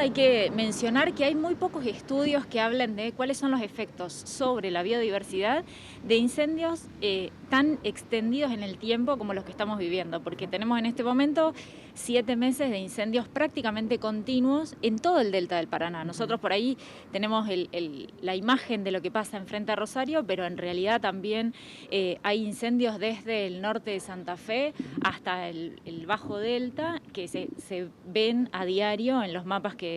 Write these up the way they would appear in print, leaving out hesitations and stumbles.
hay que mencionar que hay muy pocos estudios que hablan de cuáles son los efectos sobre la biodiversidad de incendios tan extendidos en el tiempo como los que estamos viviendo, porque tenemos en este momento 7 meses de incendios prácticamente continuos en todo el delta del Paraná. Nosotros por ahí tenemos la imagen de lo que pasa enfrente a Rosario, pero en realidad también hay incendios desde el norte de Santa Fe hasta el Bajo Delta, que se ven a diario en los mapas que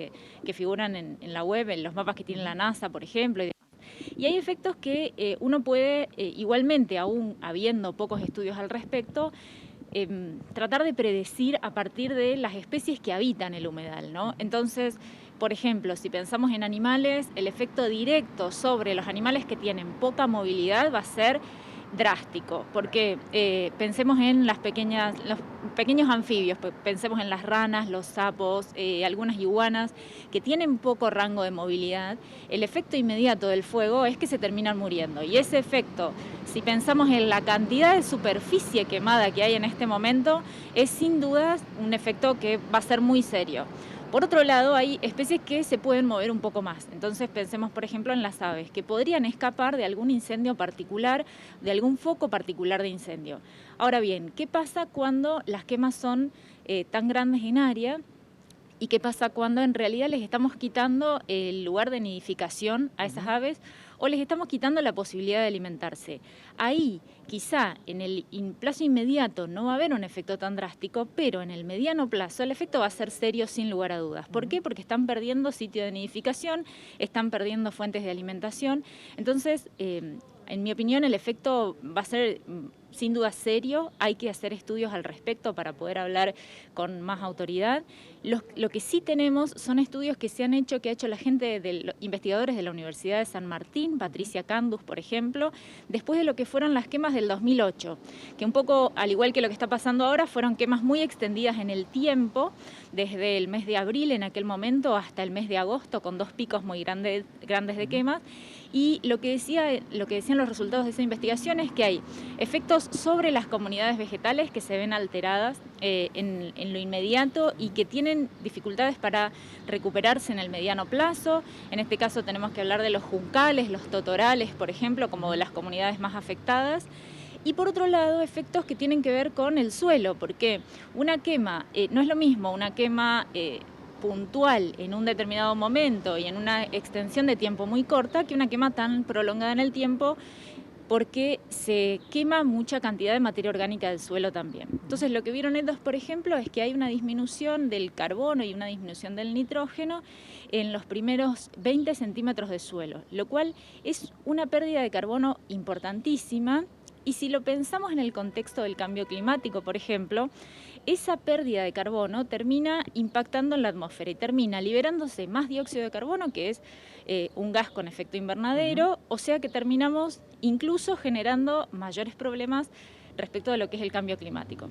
figuran en la web, en los mapas que tiene la NASA, por ejemplo. Y hay efectos que uno puede, igualmente, aún habiendo pocos estudios al respecto, tratar de predecir a partir de las especies que habitan el humedal, ¿no? Entonces, por ejemplo, si pensamos en animales, el efecto directo sobre los animales que tienen poca movilidad va a ser drástico, porque pensemos en los pequeños anfibios, pensemos en las ranas, los sapos, algunas iguanas que tienen poco rango de movilidad. El efecto inmediato del fuego es que se terminan muriendo, y ese efecto, si pensamos en la cantidad de superficie quemada que hay en este momento, es sin dudas un efecto que va a ser muy serio. Por otro lado, hay especies que se pueden mover un poco más. Entonces pensemos, por ejemplo, en las aves, que podrían escapar de algún incendio particular, de algún foco particular de incendio. Ahora bien, ¿qué pasa cuando las quemas son tan grandes en área? ¿Y qué pasa cuando en realidad les estamos quitando el lugar de nidificación a esas aves o les estamos quitando la posibilidad de alimentarse? Ahí, quizá en el plazo inmediato no va a haber un efecto tan drástico, pero en el mediano plazo el efecto va a ser serio sin lugar a dudas. ¿Por qué? Porque están perdiendo sitio de nidificación, están perdiendo fuentes de alimentación. Entonces, en mi opinión, el efecto va a ser sin duda serio. Hay que hacer estudios al respecto para poder hablar con más autoridad. Lo que sí tenemos son estudios que se han hecho, que ha hecho la gente, los investigadores de la Universidad de San Martín, Patricia Candus, por ejemplo, después de lo que fueron las quemas del 2008, que un poco, al igual que lo que está pasando ahora, fueron quemas muy extendidas en el tiempo, desde el mes de abril en aquel momento hasta el mes de agosto, con 2 picos muy grandes de quemas. Y lo que decían los resultados de esa investigación es que hay efectos sobre las comunidades vegetales que se ven alteradas en lo inmediato y que tienen dificultades para recuperarse en el mediano plazo. En este caso tenemos que hablar de los juncales, los totorales, por ejemplo, como de las comunidades más afectadas. Y por otro lado, efectos que tienen que ver con el suelo, porque una quema, no es lo mismo una quema puntual en un determinado momento y en una extensión de tiempo muy corta que una quema tan prolongada en el tiempo, porque se quema mucha cantidad de materia orgánica del suelo también. Entonces lo que vieron ellos, por ejemplo, es que hay una disminución del carbono y una disminución del nitrógeno en los primeros 20 centímetros de suelo, lo cual es una pérdida de carbono importantísima. Y si lo pensamos en el contexto del cambio climático, por ejemplo, esa pérdida de carbono termina impactando en la atmósfera y termina liberándose más dióxido de carbono, que es un gas con efecto invernadero, o sea que terminamos incluso generando mayores problemas respecto de lo que es el cambio climático.